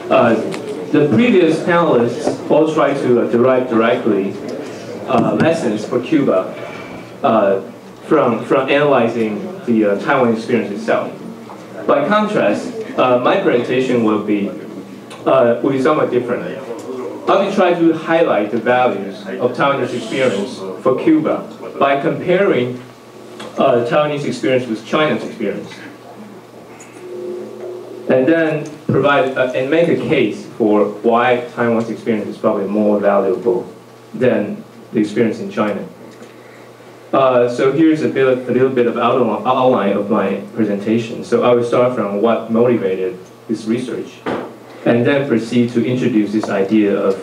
The previous panelists all tried to derive directly lessons for Cuba from analyzing the Taiwan experience itself. By contrast, my presentation will be somewhat different. I will try to highlight the values of Taiwanese experience for Cuba by comparing Taiwanese experience with China's experience, and then provide and make a case for why Taiwan's experience is probably more valuable than the experience in China. So here's a little bit of outline of my presentation. So I will start from what motivated this research, and then proceed to introduce this idea of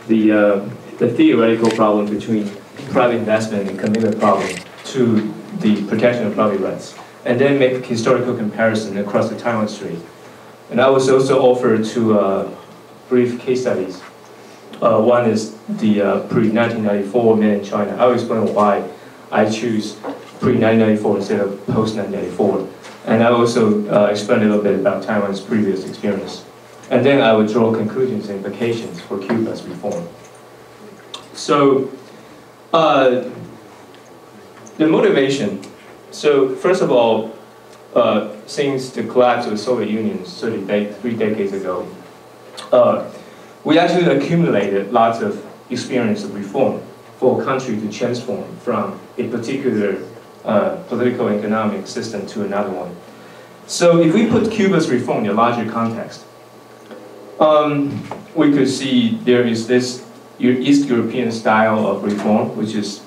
the theoretical problem between private investment and commitment problem to the protection of property rights, and then make a historical comparison across the Taiwan Strait. And I will also offer two brief case studies. One is the pre-1994 men in China. I will explain why I choose pre-1994 instead of post-1994. And I will also explain a little bit about Taiwan's previous experience. And then I will draw conclusions and implications for Cuba's reform. So, the motivation. So, first of all, since the collapse of the Soviet Union 3 decades ago, we actually accumulated lots of experience of reform for a country to transform from a particular political and economic system to another one. So if we put Cuba's reform in a larger context, we could see there is this East European style of reform, which is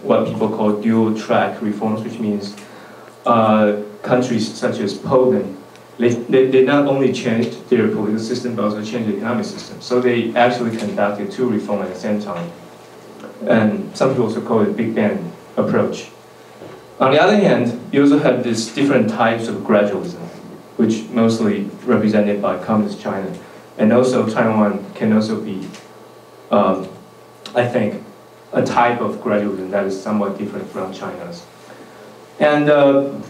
what people call dual-track reforms, which means countries such as Poland, they not only changed their political system, but also changed the economic system. So they actually conducted two reforms at the same time. And some people also call it Big Bang approach. On the other hand, you also have these different types of gradualism, which mostly represented by Communist China. And also Taiwan can also be, I think, a type of gradualism that is somewhat different from China's. And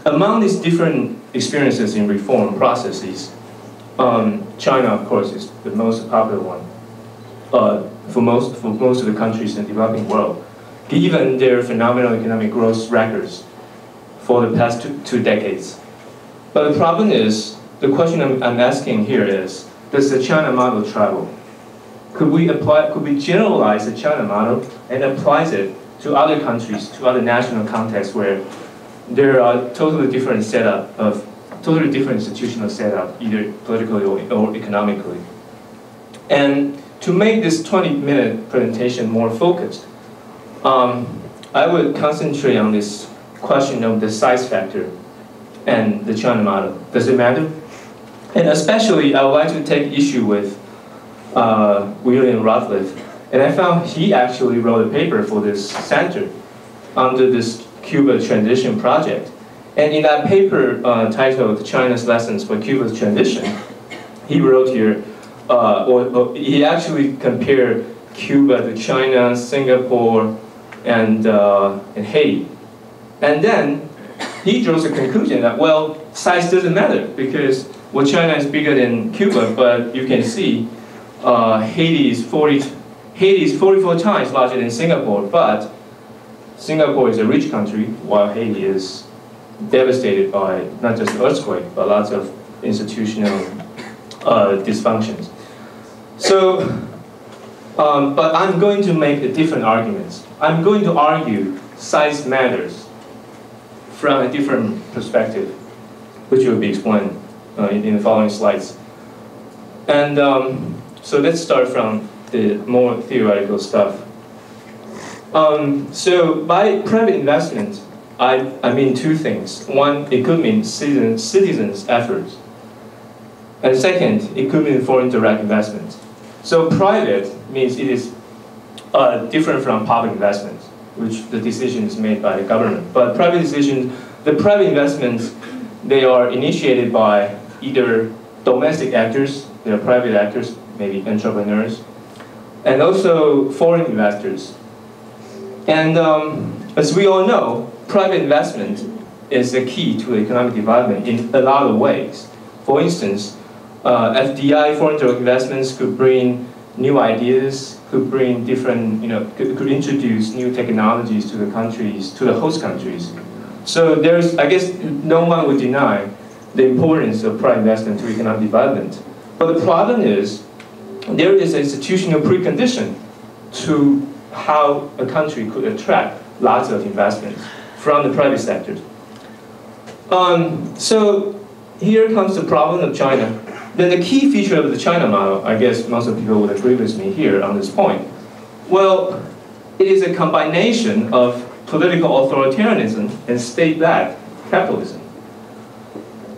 among these different experiences in reform processes, China, of course, is the most popular one for most of the countries in the developing world, given their phenomenal economic growth records for the past two decades. But the problem is, the question I'm asking here is, does the China model travel? Could we generalize the China model and apply it to other countries, to other national contexts where there are totally different institutional setup, either politically or economically? And to make this 20-minute presentation more focused, I would concentrate on this question of the size factor and the China model. Does it matter? And especially, I would like to take issue with William Rutledge. And I found he actually wrote a paper for this center under this Cuba Transition Project. And in that paper titled China's Lessons for Cuba's Transition, he wrote here, he actually compared Cuba to China, Singapore, and Haiti. And then he draws a conclusion that, well, size doesn't matter because, well, China is bigger than Cuba, but you can see Haiti is 44 times larger than Singapore, but Singapore is a rich country, while Haiti is devastated by not just the earthquake, but lots of institutional dysfunctions. So, but I'm going to make a different argument. I'm going to argue size matters from a different perspective, which will be explained in the following slides. And so let's start from the more theoretical stuff. So by private investment, I mean two things. One, it could mean citizens' efforts. And second, it could mean foreign direct investment. So private means it is different from public investment, which the decision is made by the government. But private decisions, the private investments, they are initiated by either domestic actors, they are private actors, maybe entrepreneurs, and also foreign investors. And as we all know, private investment is the key to economic development in a lot of ways. For instance, FDI, foreign direct investments, could bring new ideas, could bring different, could introduce new technologies to the countries, to the host countries. So there's, I guess, no one would deny the importance of private investment to economic development. But the problem is, there is an institutional precondition to how a country could attract lots of investments from the private sector. So here comes the problem of China. Then the key feature of the China model, I guess most of people would agree with me here on this point. Well, it is a combination of political authoritarianism and state-backed capitalism.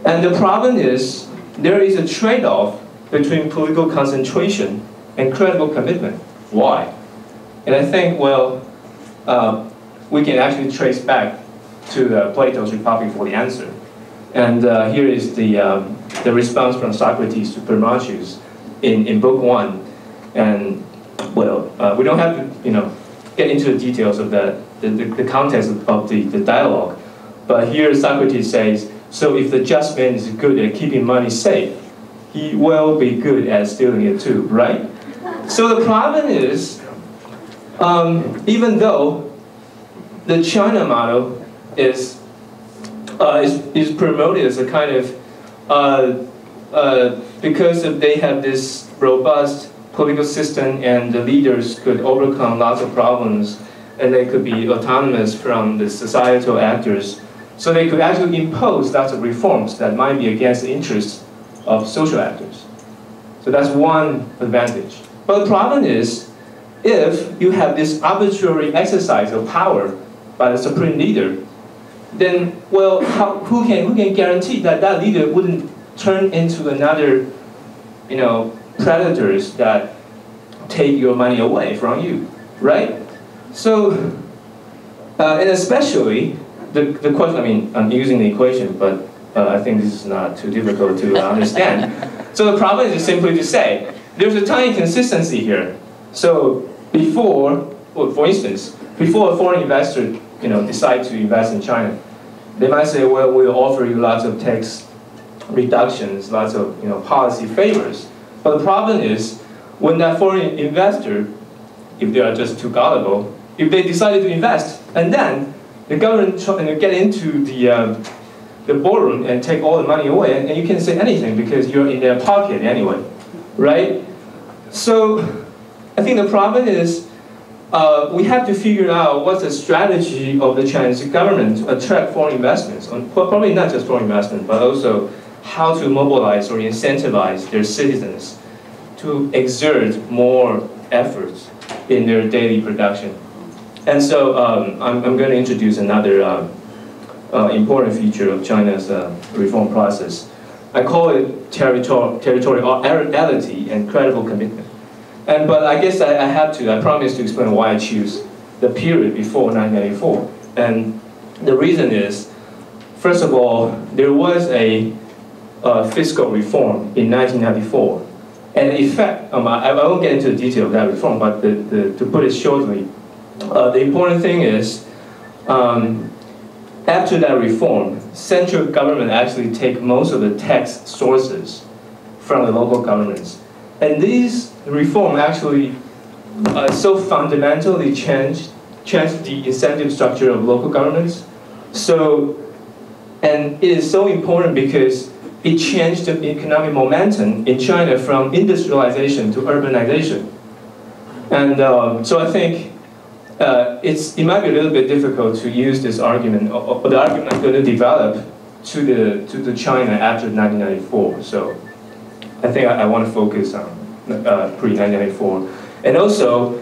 And the problem is, there is a trade-off between political concentration and credible commitment. Why? And I think, well, we can actually trace back to Plato's Republic for the answer. And here is the response from Socrates to Permachus in Book 1. And, well, we don't have to, get into the details of the context of the dialogue. But here Socrates says, so if the just man is good at keeping money safe, he will be good at stealing it too, right? So the problem is, even though the China model is promoted as a kind of, because they have this robust political system and the leaders could overcome lots of problems and they could be autonomous from the societal actors. So they could actually impose lots of reforms that might be against the interests of social actors. So that's one advantage. But the problem is, if you have this arbitrary exercise of power by the supreme leader, then, well, who can guarantee that that leader wouldn't turn into another, predators that take your money away from you, right? So, and especially, the question, I'm using the equation, but I think this is not too difficult to understand. So the problem is simply to say, there's a tiny consistency here. So before, well, for instance, before a foreign investor decide to invest in China, they might say, well, we'll offer you lots of tax reductions, lots of policy favors. But the problem is, when that foreign investor, if they are just too gullible, if they decided to invest, and then the government get into the boardroom and take all the money away, and you can't say anything because you're in their pocket anyway, right? So I think the problem is, we have to figure out what's the strategy of the Chinese government to attract foreign investments, probably not just foreign investment, but also how to mobilize or incentivize their citizens to exert more efforts in their daily production. And so I'm going to introduce another important feature of China's reform process. I call it territoriality and credible commitment. But I guess I promise to explain why I choose the period before 1994. And the reason is, first of all, there was a fiscal reform in 1994. And in fact, I won't get into the detail of that reform, but to put it shortly, the important thing is, after that reform, central government actually take most of the tax sources from the local governments. And these reform actually so fundamentally changed the incentive structure of local governments. So, and it is so important because it changed the economic momentum in China from industrialization to urbanization. And so I think it might be a little bit difficult to use this argument, or the argument I'm going to develop to the China after 1994. So I think I want to focus on pre-1994. And also,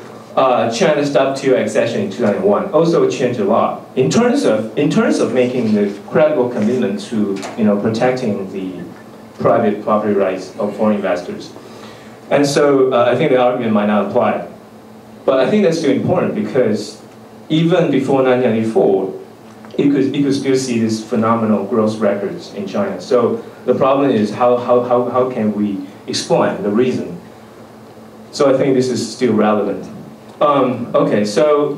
China's WTO accession in 2001 also changed a lot in terms of making the credible commitment to protecting the private property rights of foreign investors. And so I think the argument might not apply. But I think that's still important because even before 1994, you could still see these phenomenal growth records in China. So the problem is how can we explain the reason? So I think this is still relevant. Okay, so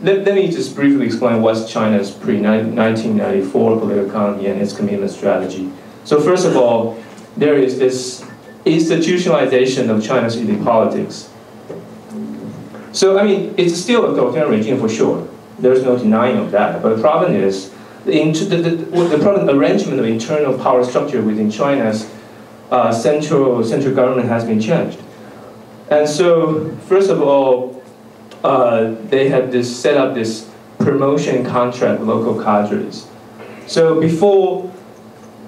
let me just briefly explain what's China's pre-1994 political economy and its commitment strategy. So first of all, there is this institutionalization of China's elite politics. So, I mean, it's still a authoritarian regime for sure. There's no denying of that. But the problem is, the problem arrangement of internal power structure within China's central government has been changed. And so, first of all, they had set up this promotion contract with local cadres. So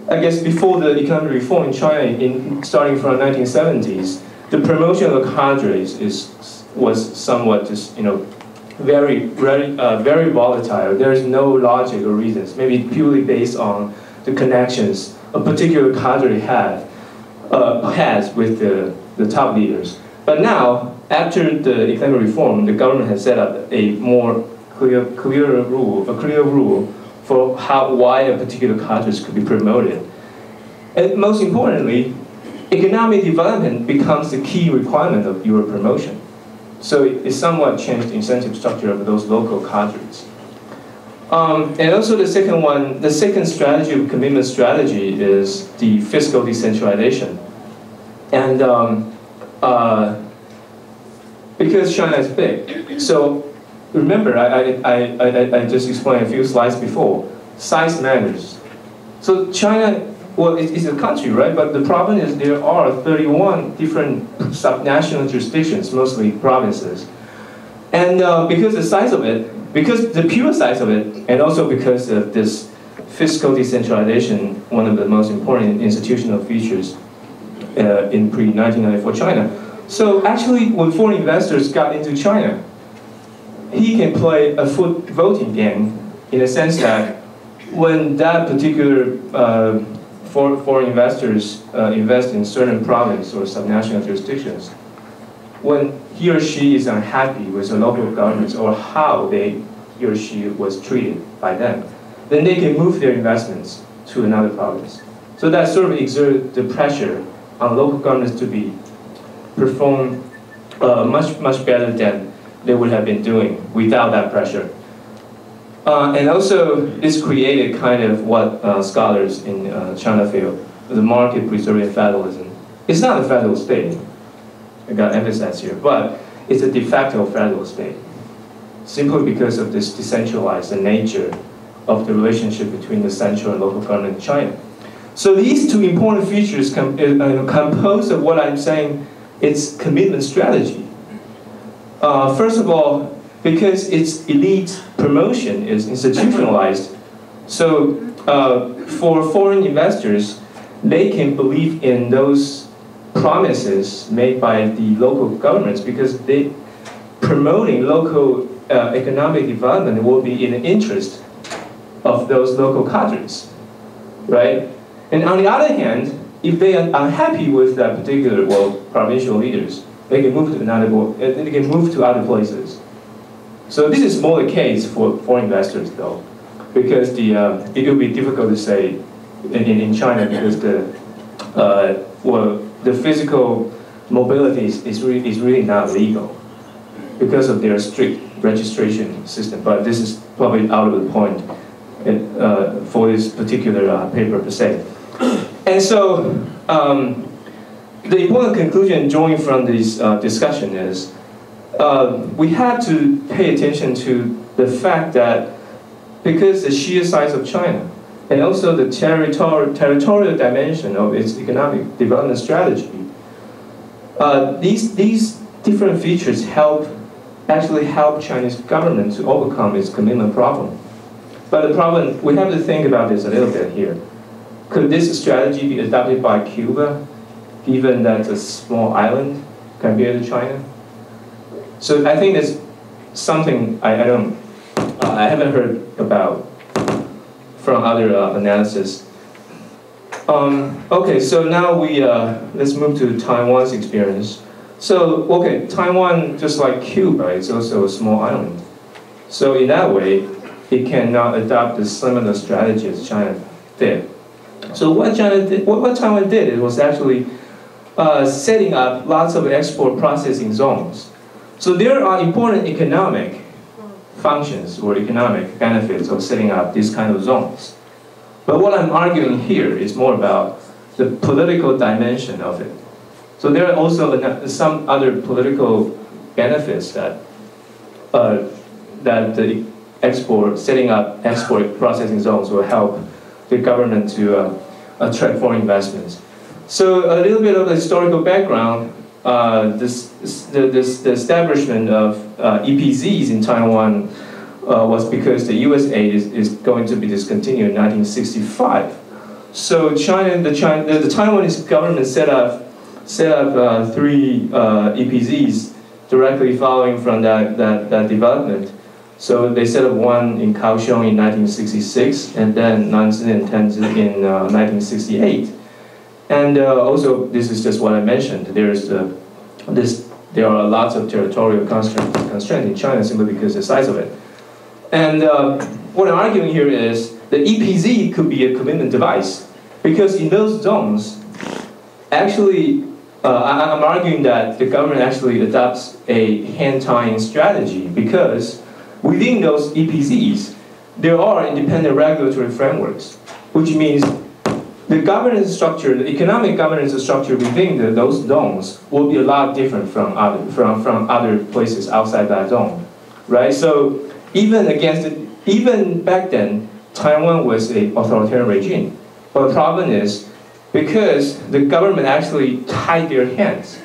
I guess before the economic reform in China, starting from the 1970s, the promotion of cadres was somewhat just, very volatile. There is no logic or reasons, maybe purely based on the connections a particular cadre has with the top leaders. But now, after the economic reform, the government has set up a more clear rule for why a particular cadre could be promoted. And most importantly, economic development becomes the key requirement of your promotion. So it somewhat changed the incentive structure of those local cadres. And also the second strategy, commitment strategy, is the fiscal decentralization. And because China is big, so remember, I just explained a few slides before, size matters. So China, well, it's a country, right? But the problem is there are 31 different subnational jurisdictions, mostly provinces. And because the size of it, because the pure size of it, and also because of this fiscal decentralization, one of the most important institutional features in pre-1994 China. So actually, when foreign investors got into China, he can play a voting game in the sense that when that particular foreign investors invest in certain provinces or subnational jurisdictions, when he or she is unhappy with the local governments or how he or she was treated by them, then they can move their investments to another province. So that sort of exerts the pressure on local governments to perform much better than they would have been doing without that pressure. And also, this created kind of what scholars in China feel, the market-preserving federalism. It's not a federal state, I got to emphasize here, but it's a de facto federal state, simply because of this decentralized nature of the relationship between the central and local government in China. So these two important features compose of what I'm saying, it's commitment strategy. First of all, because its elite promotion is institutionalized, so for foreign investors, they can believe in those promises made by the local governments because promoting local economic development will be in the interest of those local cadres, right? And on the other hand, if they are unhappy with that particular, provincial leaders, they can move to other places. So this is more the case for foreign investors, though, because it will be difficult to say in China because the physical mobility is really not legal because of their strict registration system. But this is probably out of the point for this particular paper per se. And so the important conclusion drawing from this discussion is we have to pay attention to the fact that because the sheer size of China and also the territorial dimension of its economic development strategy, these different features actually help Chinese government to overcome its commitment problem. But the problem, we have to think about this a little bit here. Could this strategy be adopted by Cuba, given that it's a small island compared to China? So I think there's something I haven't heard about from other analysis. Okay, so now let's move to Taiwan's experience. So, okay, Taiwan, just like Cuba, it's also a small island. So in that way, it cannot adopt the similar strategy as China did. So what Taiwan did, it was actually setting up lots of export processing zones. So there are important economic functions or economic benefits of setting up these kind of zones. But what I'm arguing here is more about the political dimension of it. So there are also some other political benefits that the setting up export processing zones will help the government to attract foreign investments. So a little bit of the historical background. The establishment of EPZs in Taiwan was because the U.S. aid is going to be discontinued in 1965. So the Taiwanese government set up 3 EPZs directly following from that development. So they set up one in Kaohsiung in 1966, and then Nanjing and Tianjin in 1968. And also, this is just what I mentioned. There are lots of territorial constraints in China simply because of the size of it. And what I'm arguing here is the EPZ could be a commitment device, because in those zones, actually, I'm arguing that the government actually adopts a hand-tying strategy, because within those EPZs, there are independent regulatory frameworks, which means the governance structure, the economic governance structure within those zones will be a lot different from other places outside that zone, right? So even back then, Taiwan was an authoritarian regime. But the problem is, because the government actually tied their hands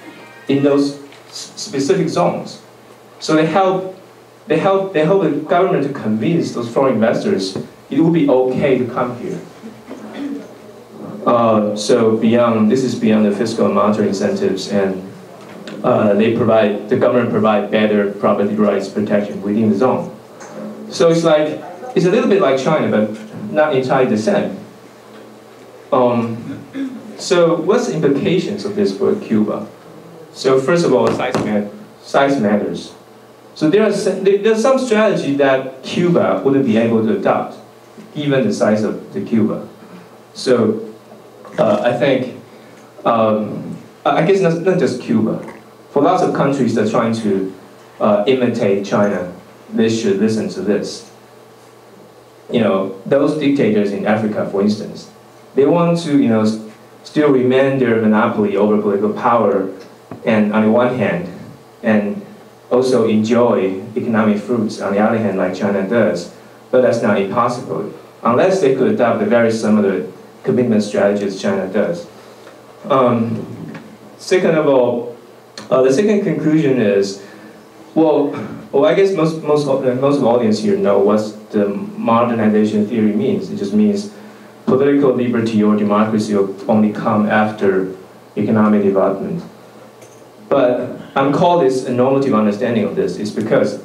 in those specific zones, so they help the government to convince those foreign investors it will be okay to come here. So this is beyond the fiscal and monetary incentives, and the government provide better property rights protection within the zone. So it's a little bit like China, but not entirely the same. So what's the implications of this for Cuba? So first of all, size matters. So there's some strategy that Cuba wouldn't be able to adopt, given the size of the Cuba. So I think, I guess not just Cuba. For lots of countries that are trying to imitate China, they should listen to this. Those dictators in Africa, for instance, they want to, still remain their monopoly over political power, and on the one hand, and also enjoy economic fruits on the other hand, like China does. But that's not impossible, unless they could adopt a very similar commitment strategy as China does. Second of all, the second conclusion is, well, I guess most of the audience here know what the modernization theory means. It just means political liberty or democracy will only come after economic development. But I'm called this a normative understanding of this is because,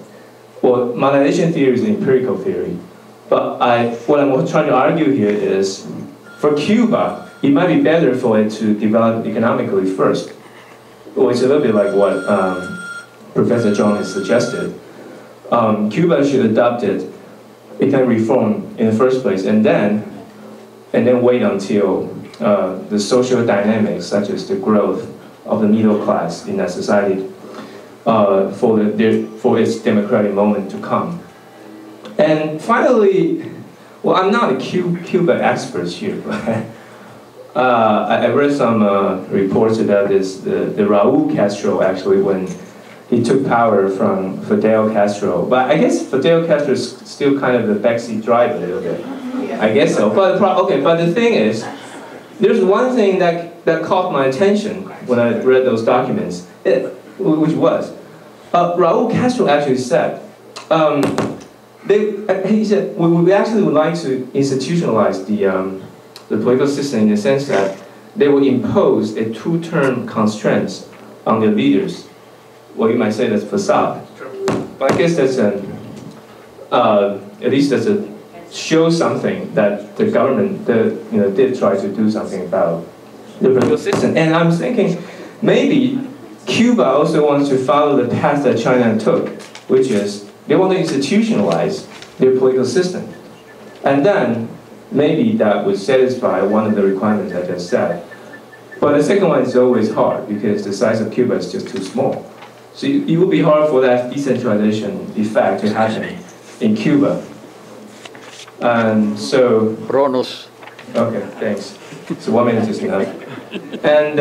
well, modernization theory is an empirical theory. But what I'm trying to argue here is, for Cuba, it might be better for it to develop economically first. Well, it's a little bit like what Professor Zhang has suggested. Cuba should adopt economic reform in the first place, and then wait until the social dynamics, such as the growth of the middle class in that society, for its democratic moment to come. And finally, well, I'm not a Cuba expert here, but I read some reports about this. The Raul Castro, actually, when he took power from Fidel Castro. But I guess Fidel Castro is still kind of the backseat driver a little bit. Yeah. I guess so. But the thing is, there's one thing that caught my attention when I read those documents, which was, Raul Castro actually said, he said, we actually would like to institutionalize the political system in the sense that they will impose a two-term constraints on their leaders. Well, you might say that's facade, but I guess that's at least that's show something that the government did try to do something about the political system. And I'm thinking maybe Cuba also wants to follow the path that China took, which is they want to institutionalize their political system. And then maybe that would satisfy one of the requirements I just said. But the second one is always hard because the size of Cuba is just too small. So it would be hard for that decentralization effect to happen in Cuba. And so... Kronos. Okay, thanks. So 1 minute is enough. And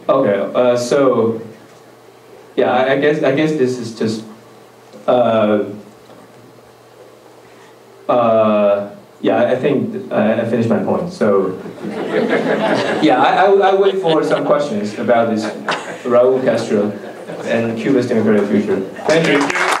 okay, so yeah, I guess this is just yeah, I think I finished my point. So yeah, I wait for some questions about this Raúl Castro and Cuba's democratic future. Thank you.